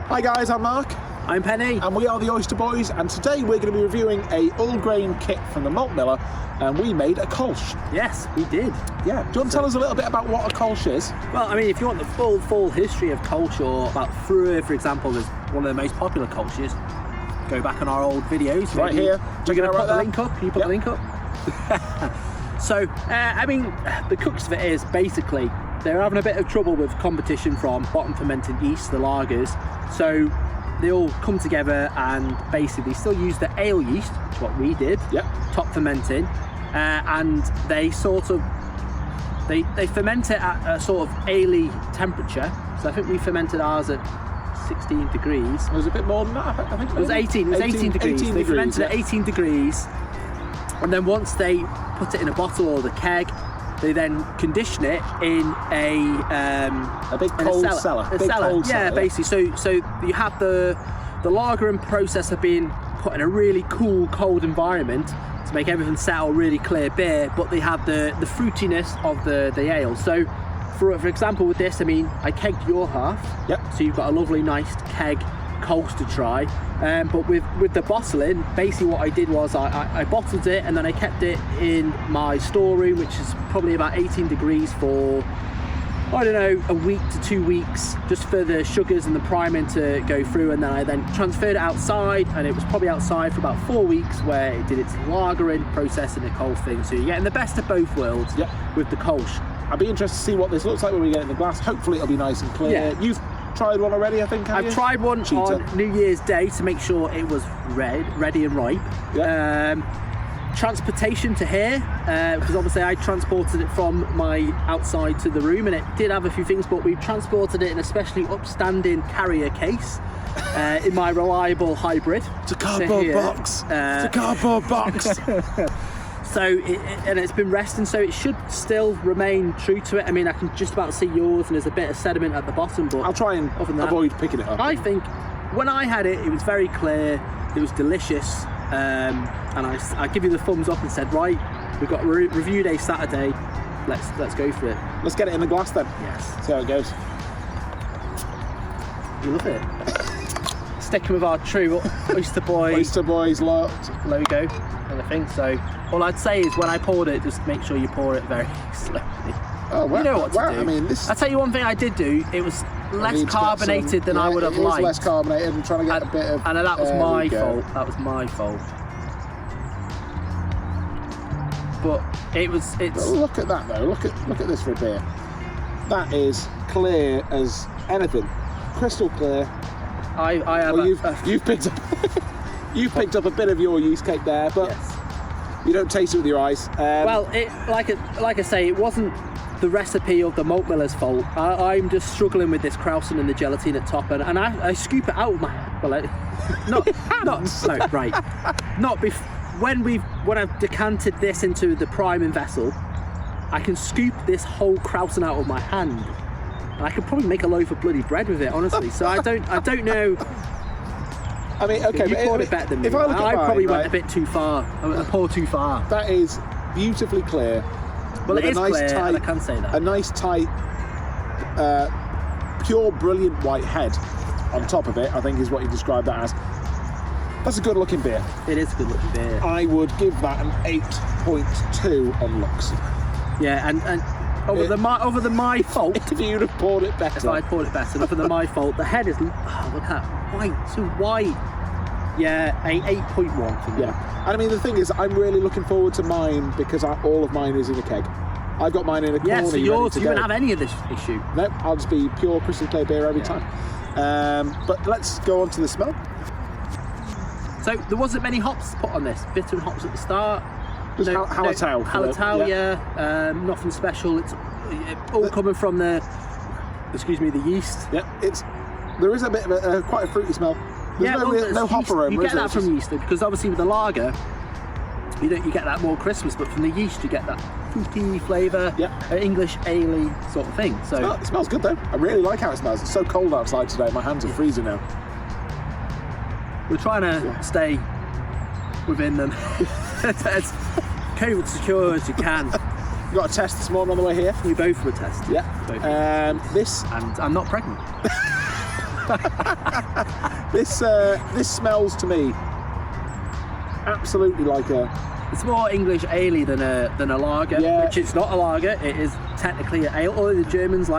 Hi guys, I'm Mark. I'm Penny. And we are the Oyster Boys, and today we're going to be reviewing a all-grain kit from the Malt Miller, and we made a Kolsch. Yes, we did. Yeah. Do you want to tell us a little bit about what a Kolsch is? Well, I mean, if you want the full history of Kolsch, or about Brewer, for example, is one of the most popular Kolsches, go back on our old videos. Right here. You're going to put the link up? Can you put the link up? So, I mean, the crux of it is basically they're having a bit of trouble with competition from bottom fermented yeast, the lagers. So they all come together and basically still use the ale yeast, which is what we did, top fermenting, and they sort of they ferment it at a sort of ale-y temperature. So I think we fermented ours at 16 degrees. It was a bit more than that, I think. It was 18. It was 18 degrees. 18 they degrees, fermented at 18 degrees, and then once they put it in a bottle or the keg, they then condition it in a big cold cellar. A cellar. Yeah, basically. So you have the lager and process of being put in a really cool, cold environment to make everything settle, really clear beer, but they have the fruitiness of the ale. So, for example, with this, I mean, I kegged your half. Yep. So you've got a lovely, nice keg Kolsch to try. But with the bottling, basically what I did was I bottled it and then I kept it in my storeroom, which is probably about 18 degrees for, I don't know, a week to 2 weeks, just for the sugars and the priming to go through, and then I then transferred it outside, and it was probably outside for about 4 weeks where it did its lagering process and the Kolsch thing. So you're getting the best of both worlds with the Kolsch. I'd be interested to see what this looks like when we get it in the glass. Hopefully it'll be nice and clear. Yeah. You've tried one already, I think, I've tried one on New Year's Day to make sure it was ready and ripe. Transportation to here, because obviously I transported it from my outside to the room, and it did have a few things, but we transported it in a specially upstanding carrier case in my reliable hybrid. It's a cardboard box. It's a cardboard box. So, and it's been resting, so it should still remain true to it. I mean, I can just about see yours, and there's a bit of sediment at the bottom, but I'll try and avoid picking it up. I think when I had it, it was very clear, it was delicious, and I give you the thumbs up and said, right, we've got review day Saturday, let's go for it. Let's get it in the glass then. Yes. See how it goes. You love it. Sticking with our true Oyster Boys logo and I think so. All I'd say is when I poured it, just make sure you pour it very slowly. Oh, wow. You know what to do. I mean, I'll tell you one thing I did do, it was less carbonated than I would have liked. It was less carbonated and trying to get a bit of... And that was my fault. That was my fault. But it's... Look at that though, look at this for a beer. That is clear as anything. Crystal clear. I have you've picked up you've picked up a bit of your yeast cake there, but you don't taste it with your eyes. Well, like I say, it wasn't the recipe of the Malt Miller's fault. I'm just struggling with this Krausen and the gelatine at top, and I scoop it out with my when I've decanted this into the priming vessel, I can scoop this whole Krausen out with my hand. And I could probably make a loaf of bloody bread with it, honestly. So I don't know. I mean, okay, you poured it better than me. I probably went a bit too far. I poured too far. That is beautifully clear. Well, it is clear, and I can say that. A nice tight, pure, brilliant white head on top of it, I think is what you described that as. That's a good looking beer. It is a good looking beer. I would give that an 8.2 on looks. Yeah, and over the my fault. If you'd have poured it better. If I poured it better, over the my fault. The head is, look at that, white, so white. Yeah, 8.1 for me. Yeah, and I mean the thing is, I'm really looking forward to mine because all of mine is in a keg. I've got mine in a corner. Yeah, so you won't have any of this issue. Nope, I'll just be pure crystal clear beer every time. But let's go on to the smell. So there wasn't many hops put on this. Bitter and hops at the start. Hallertau, yeah. Nothing special. It's all coming from the yeast. Yeah, there is a bit of quite a fruity smell. There's no hop aroma. You get that from yeast because obviously with the lager, you get that more Christmas, but from the yeast you get that fruity flavour, English ale sort of thing. So it smells good though. I really like how it smells. It's so cold outside today. My hands are freezing now. We're trying to stay within them as COVID secure as you can. You got a test this morning on the way here? We both were tested. Yeah. And I'm not pregnant. This smells to me absolutely like a. It's more English ale than a lager, Yeah. which it's not a lager. It is technically an ale. Although the Germans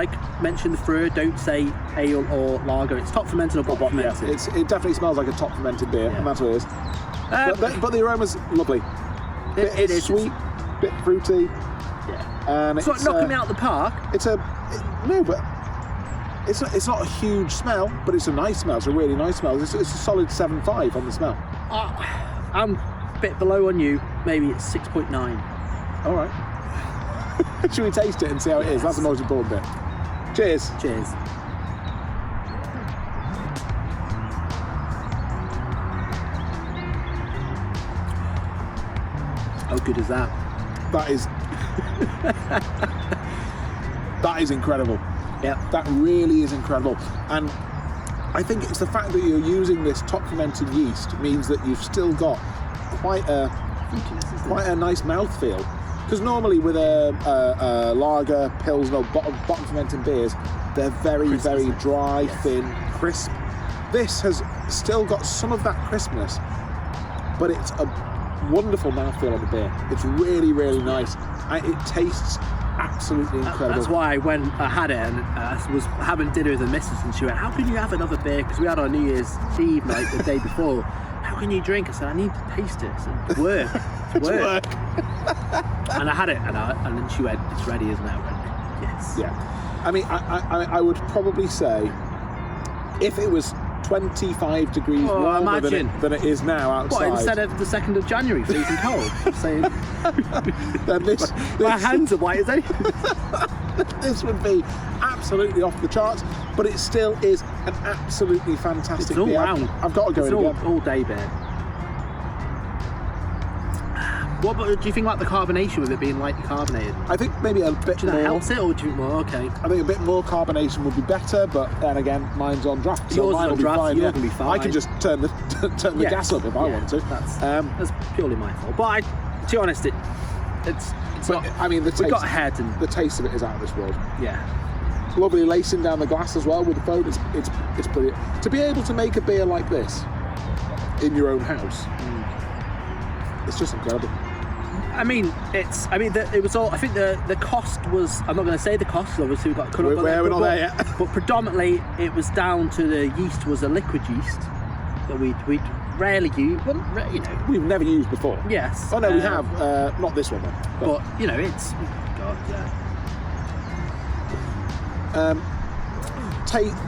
mention the fruit, don't say ale or lager. It's top fermented or bottom fermented. Yeah, it definitely smells like a top fermented beer, Yeah. and that's what it is. But the aroma's lovely. It is sweet, bit fruity. Yeah. And It's not knocking me out of the park. But it's not a huge smell, but it's a nice smell. It's a really nice smell. It's a solid 7.5 on the smell. I'm a bit below on you. Maybe it's 6.9. All right. Should we taste it and see how it is? That's the most important bit. Cheers. Cheers. How good is that? That is that is incredible. Yep. That really is incredible. And I think it's the fact that you're using this top fermented yeast means that you've still got quite a nice mouthfeel. Because normally with a lager, pilsner, bottom fermented beers, they're very, very dry, thin, crisp. This has still got some of that crispness, but it's a wonderful mouthfeel on the beer. It's really, really nice. And it tastes absolutely incredible. That's why when I had it and I was having dinner with the missus and she went, how can you have another beer? Because we had our New Year's Eve night the day before. How can you drink? I said, I need to taste it. I said, work. It's work. And I had it and then she went, it's ready, isn't it? I went, yes. Yeah. I mean, I would probably say if it was 25 degrees warmer than it is now outside. What, instead of the 2nd of January, freezing cold? Saying, then this my hands are white as anything. This would be absolutely off the charts, but it still is an absolutely fantastic It's all beer. round. I've got to go it's in again. all day beer. What do you think about the carbonation with it being lightly carbonated? I think maybe a bit Do you think more. that helps it, or do you think more? Okay. I think a bit more carbonation would be better, but then again, mine's on draft, so Yours mine is will on be draft, fine. yours Yeah. will be fine. I can just turn the gas up if I want to. That's purely my fault. But to be honest, it's But not. I mean, the We taste, got ahead and the taste of it is out of this world. yeah. Lovely lacing down the glass as well with the foam. It's brilliant. To be able to make a beer like this in your own house, it's just incredible. I mean, it was all. I think the cost was. I'm not going to say the cost. Obviously, we got cut up. We're not there yet. But predominantly, it was down to the yeast was a liquid yeast that we'd rarely use. Well, We've never used before. Yes. Oh no, we have. Not this one though. But it's. God, yeah.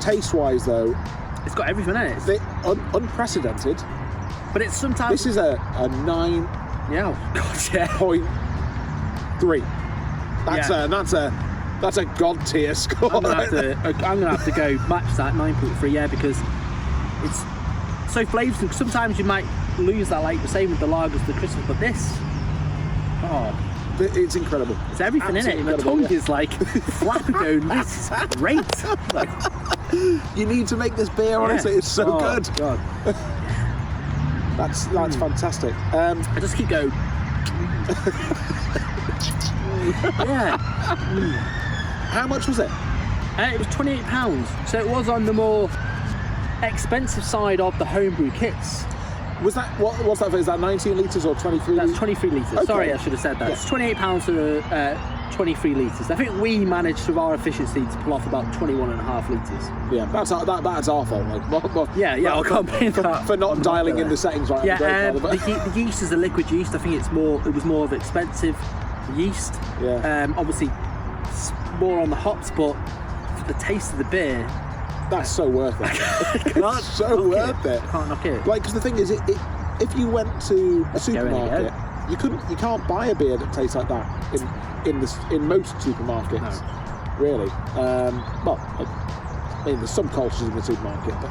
Taste-wise though, It's got everything in it. unprecedented. But it's sometimes. This is a 9.3. Yeah. Oh, God, yeah. That's a god tier score. I'm gonna have to go match that 9.3. Yeah, because it's so flavoursome. Sometimes you might lose that, like the same with the lagers, the Christmas. But this, It's incredible. it's everything Absolutely in it. My incredible, tongue is like flapping. Going, this is great. Like, You need to make this beer, honestly. It's so good. God. That's fantastic. I just keep going. Yeah. How much was it? It was £28, so it was on the more expensive side of the homebrew kits. Was that what's that? Is that 19 litres or 23? That's 23 litres. Okay. Sorry, I should have said that. Yeah. It's £28 for 23 litres. I think we managed through our efficiency to pull off about 21.5 litres. Yeah, that's our fault. Like, Yeah, I'll complain that. for not dialing in the settings right. Yeah, but the yeast is a liquid yeast. I think it was more of expensive yeast. Yeah. Obviously, it's more on the hops, but for the taste of the beer, that's so worth it. It's so worth it. Can't knock it. Like, because the thing is, if you went to a supermarket, you can't buy a beer that tastes like that in most supermarkets. No. Really. Well, I mean, there's some Kolsch in the supermarket, but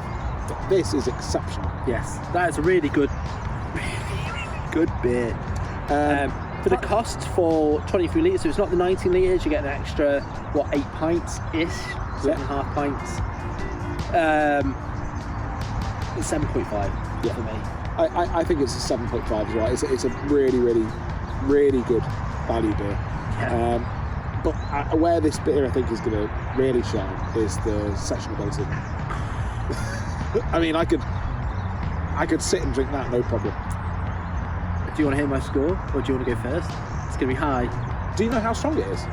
this is exceptional. Yes, that is a really good beer. For the cost for 23 litres, so it's not the 19 litres, you get an extra 8 pints-ish, 7.5 pints. It's 7.5 for me. I think it's a 7.5 as well. It's a really, really, really good value beer. Yeah. But where this beer I think is going to really shine is the sessionability. I mean, I could sit and drink that, no problem. Do you want to hear my score, or do you want to go first? It's going to be high. Do you know how strong it is?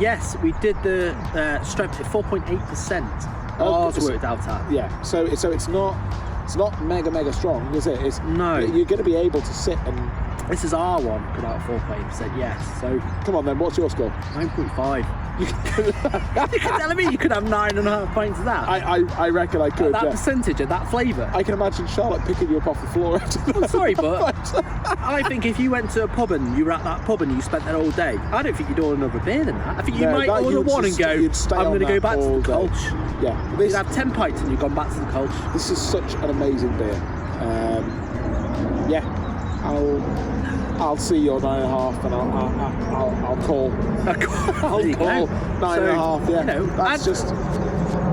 Yes, we did the strength at 4.8%. Ours worked out at. Yeah, so it's not mega strong, is it? It's No. You're going to be able to sit and. This is our one, put out 4.8%. Yes. So Come on then, what's your score? 9.5. You're telling me you could have 9.5 pints of that? I reckon I could. That Yeah. percentage of that flavour. I can imagine Charlotte picking you up off the floor after that. I'm sorry, but I think if you went to a pub and you were at that pub and you spent there all day, I don't think you'd order another beer than that. I think you might order one and go, I'm going to go back to the Kolsch. Yeah. You'd have 10 pints and you've gone back to the Kolsch. This is such an amazing beer. Yeah, I'll see your 9.5 and I'll call. There you call go. 9.5. Yeah, you know, that's just.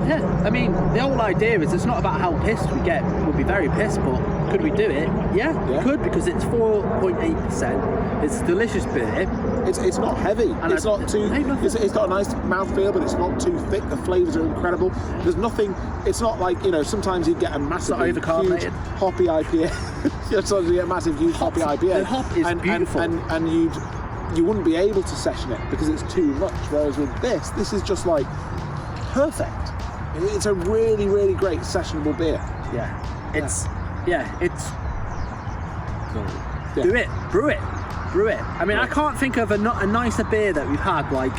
Yeah, I mean, the whole idea is it's not about how pissed we get. We'll be very pissed, but could we do it? Yeah, we could, because it's 4.8%. It's a delicious beer. It's not heavy. And It's not too. It's got a nice mouthfeel, but it's not too thick. The flavours are incredible. There's nothing. It's not like, sometimes you get a massive, huge overcarbonated. hoppy IPA. Sometimes you get a massive, huge hoppy IPA. The hop is beautiful, and you wouldn't be able to session it because it's too much. Whereas with this is just like perfect. It's a really, really great sessionable beer. Yeah, it's. Do it, brew it. I mean, I can't think of a nicer beer that we've had, like,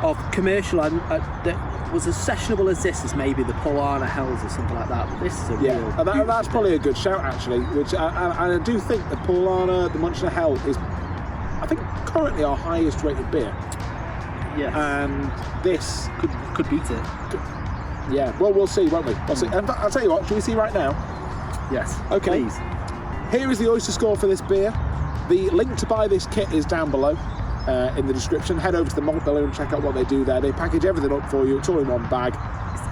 of commercial that was as sessionable as this, as maybe the Polana Hells or something like that. But this is a real. And that's probably a good shout, actually. Which I do think the Polana, the Munchner Hell is, I think, currently our highest rated beer. Yeah. And this could beat it. Yeah. Well, we'll see, won't we? We'll see. And I'll tell you what. Shall we see right now? Yes. Okay. Please. Here is the Oyster Score for this beer. The link to buy this kit is down below in the description. Head over to the Malt Miller and check out what they do there. They package everything up for you. It's all in one bag.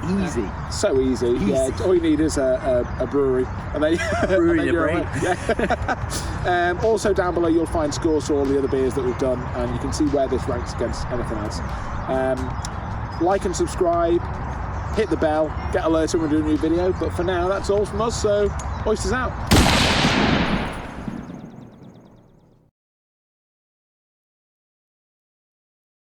It's easy. So easy. Yeah. All you need is a brewery, and then brewery and a break. Yeah. Also down below you'll find scores for all the other beers that we've done, and you can see where this ranks against anything else. Like and subscribe. Hit the bell. Get alerts when we do a new video. But for now, that's all from us. So, Oysters out.